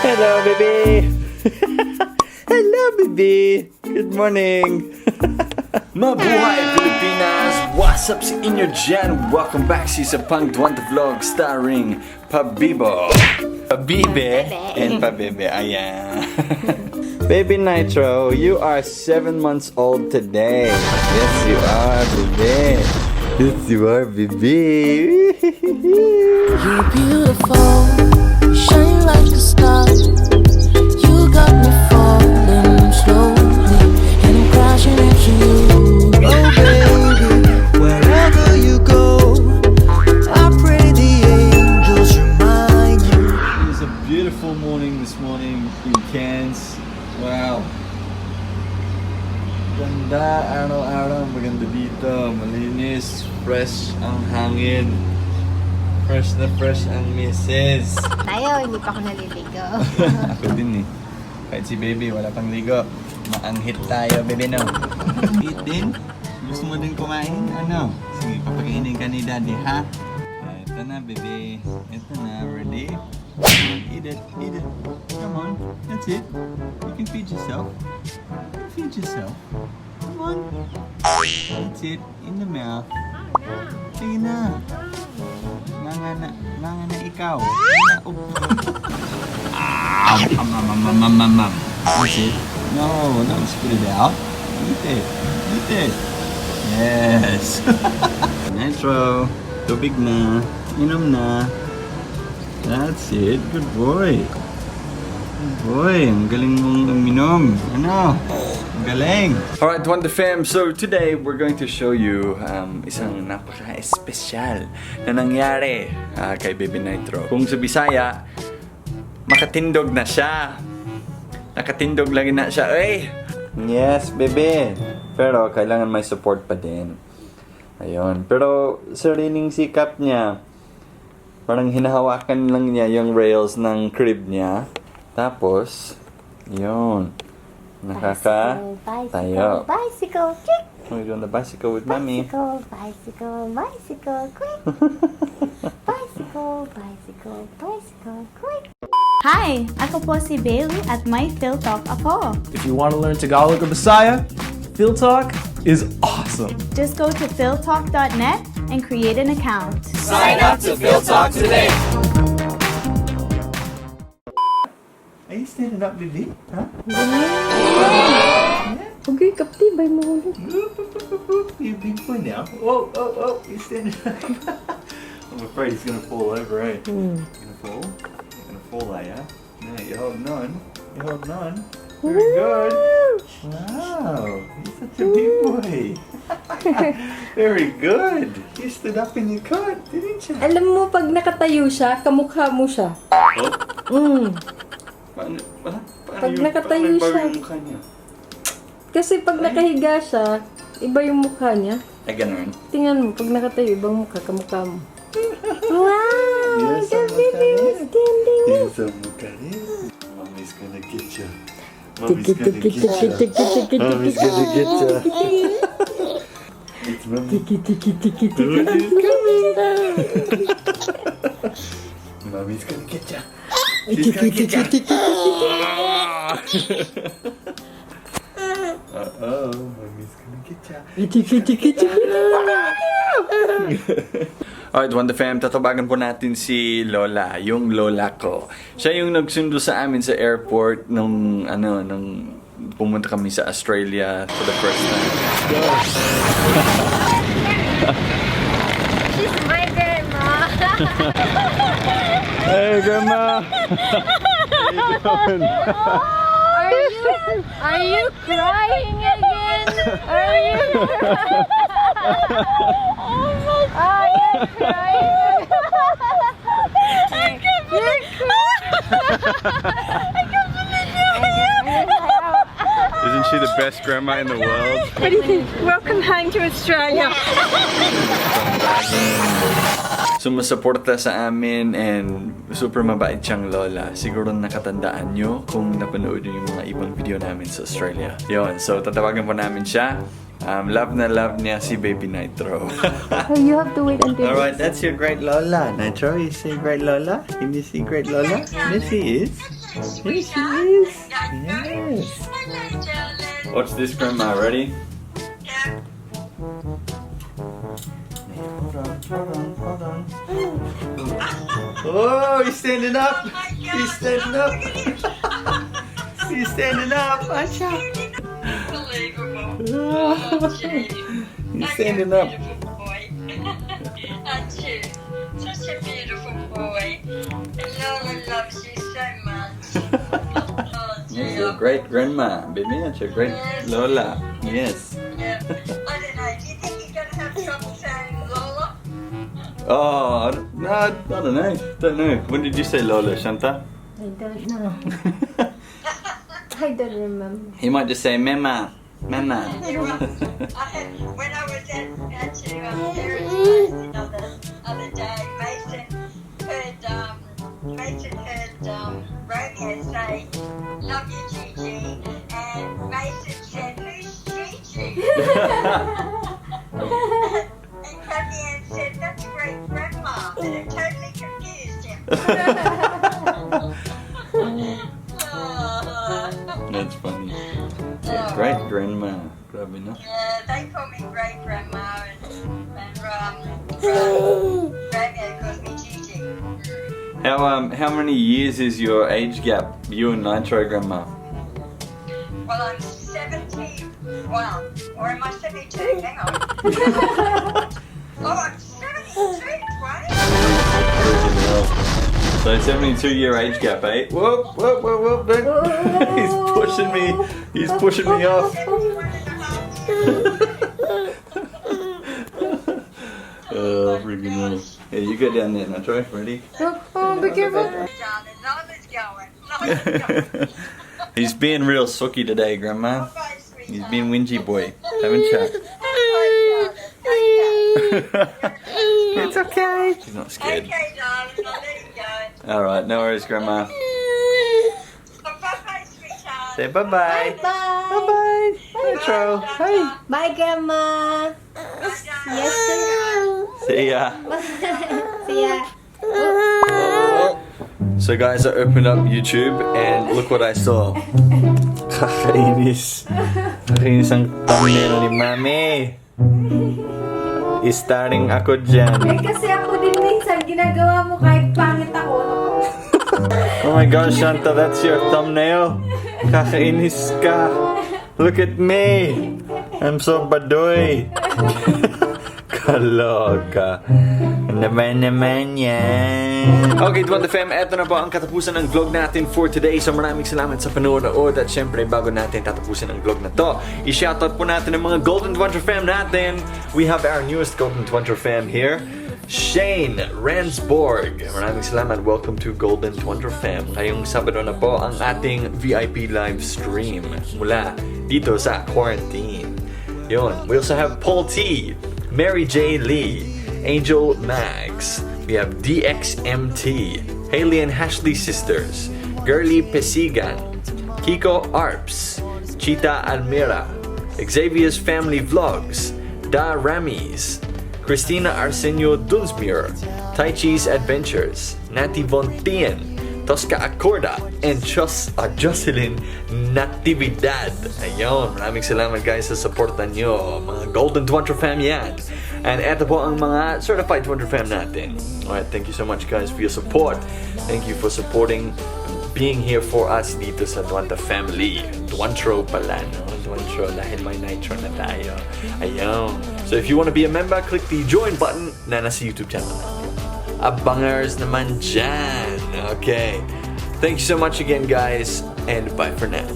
Hello, baby! Hello, baby! Good morning! Mabuhay, Pilipinas! What's up sa inyo dyan? Welcome back sa isa pang Dwantro Vlog starring Pabibo, Pabibe, and Pabebe. Ayan. Baby Nitro, you are 7 months old today. Yes, you are, baby. Yes, you are, baby. You're beautiful, shine like a star. You got me falling slowly, and I'm crashing into you. Oh baby, wherever you go, I pray the angels remind you. It is a beautiful morning this morning in Cairns. Wow. Ganda, araw-araw, maganda dito. Malinis, fresh ang hangin. Fresh na fresh ang misses. Tayo, hindi pa ako naliligo. Ako din eh. Kahit si baby, wala pang ligo. Maanghit tayo, baby, no? Eat din? Gusto mo din kumain? Ano? Sige, papakainin ka ni daddy, ha? Ito na, baby. Ito na, ready? Eat it, eat it. Come on, that's it. You can feed yourself. Feed yourself. Come on. That's it, in the mouth. Sige na. Mga na ikaw. That's it. No, don't spit it out. Eat it. Eat it. Yes. Nitro. Tubig na. Inom na. That's it. Good boy. Good boy. Ang galing mong uminom. Ano? Ang galing. Alright, Dwantro Fam. So today we're going to show you isang napaka-espesyal na nangyari kay Baby Nitro. Kung sa Bisaya, makatindog na siya. Nakatindog lagi na siya. Ay! Yes, baby. Pero kailangan may support pa din. Ayun. Pero sariling sikap niya. Parang hinahawakan lang niya yung rails ng crib niya. Tapos, yun. Nakakatayo. Bicycle, kick! We're doing the bicycle with mommy. Bicycle, bicycle, bicycle, quick! Bicycle, bicycle, bicycle, quick! Hi! Ako po si Bailey at may Phil Talk ako. If you want to learn Tagalog or Bisaya, Phil Talk is awesome. Just go to philtalk.net and create an account. Sign up to Phil Talk today. Are you standing up, baby? Huh? Okay, kaptibay mo ulit. You're a big boy now. Whoa, oh, oh, you're standing up. I'm afraid he's gonna fall over, right? You're gonna fall? You're gonna fall, are ya? No, you're holding on. You're holding on. Very good. Wow, you're such a big boy. Very good. You stood up in your cot, didn't you? Alam mo, pag nakatayo siya, kamukha mo siya. Oh? Paano Pag nakatayo siya. yung mukha niya? Kasi pag nakahiga siya, iba yung mukha niya. Ay, ganun. Tingnan mo, pag nakatayo, ibang mukha, kamukha mo. Wow! Yes, The I'm baby is standing up! Yes, I'm okay. Mommy's gonna get you. Mommy's gonna get you. Mommy's gonna get you. It's mommy. Mommy's coming. Mommy's gonna get you. She's gonna get you. Uh-oh, mommy's gonna get you. Alright, Dwantro Fam, tatabagan po natin si Lola, yung lola ko. Siya yung nagsundo sa amin sa airport nung pumunta kami sa Australia for the first time. She's my grandma! Hey, Grandma! Are you crying again? Are you crying? I can't believe Isn't she the best grandma in the world? What do you think? Welcome home to Australia. Sumusuporta sa amin and super mabait siyang lola. Siguro nakatandaan nyo kung napanood nyo yung mga ibang video namin sa Australia. Yon, so tatawagan po namin siya. Love na love niya si Baby Nitro. Oh, you have to wait until Alright, that's your great Lola. Nitro, you see great Lola? Can you see great Lola? Yes, he is. Here she is. Yes. Watch this, Grandma. Ready? Hold on. Oh, he's standing up. He's standing up. He's standing up. Acha. He's standing up. Such a beautiful boy. And Lola loves you so much. That's your great grandma, baby. That's your great Lola. Yes. Yeah. I don't know. Do you think you're going to have trouble saying Lola? Oh, no, I don't know. Don't know. When did you say Lola, Shanta? I don't know. I don't remember. He might just say Mama. Mama. You're right. When I was at parents' place the other day, Mason heard Romeo say, "Love you, Gigi," and Mason said, "Who's Gigi?" And Fabian said, "That's great grandma," and it totally confused him. That's funny. Yeah, great grandma. Probably not. They call me great grandma, and Romeo calls me Gigi. How many years is your age gap? You and Nitro, Grandma? Well, I'm 70. Well, or am I 72? Hang on. Oh, I'm 72, Dwaine. So 72-year age gap, eh? Whoop, whoop, whoop, whoop. Don't. He's pushing me. He's pushing me off. 71 and a half years. Oh, freaking hell. Yeah, you go down there, Nitro. Ready? Oh, be careful. Darling, Lola's going. Lola's going. He's being real sucky today, Grandma. Bye, sweetheart. He's being whingy boy. Haven't you? It's okay. She's not scared. Okay, darling, I'll let you go. Alright, no worries, Grandma. Bye-bye, sweetheart. Say bye-bye. Bye. Bye-bye. Nitro. Hey. Bye, Grandma. Yes, sir. See ya. See ya. So guys, I opened up YouTube and look what I saw. Kakainis. Kakainis ang thumbnail ni Mami. Starring ako dyan. Eh, kasi ako din minsan ginagawa mo kahit pangit ako. Oh my gosh, Shanta, that's your thumbnail? Kakainis ka. Look at me. I'm so badoy. Kaloka. Naman yan. Okay, Dwantro Fam, eto na po ang katapusan ng vlog natin for today. So maraming salamat sa panonood. At syempre, bago natin tatapusin ang vlog na to, i-shoutout po natin ang mga Golden Dwantro Fam natin. We have our newest Golden Dwantro Fam here, Shane Ransborg. Maraming salamat. Welcome to Golden Dwantro Fam. Ngayong Sabado na po ang ating VIP live stream mula dito sa quarantine. Yun. We also have Paul T, Mary J. Lee, Angel Mags. We have DXMT, Haley and Ashley Sisters, Girly Pesigan, Kiko Arps, Chita Almira, Xavier's Family Vlogs, Da Ramis, Christina Arsenio Dunsmuir, Tai Chi's Adventures, Nati Von Tien, Tosca Acorda, and Jocelyn Natividad. Ayun, maraming salamat guys sa supportan nyo. Mga Golden Dwantro Fam yan. And eto po ang mga certified Dwantro Fam natin. Alright, thank you so much guys for your support. Thank you for supporting, being here for us dito sa Dwantro Family. Dwantro pala, no? Dwantro dahil may Nitro na tayo. Ayun. So if you want to be a member, click the join button na nasa YouTube channel natin. Abangers naman dyan. Okay. Thank you so much again guys, and bye for now.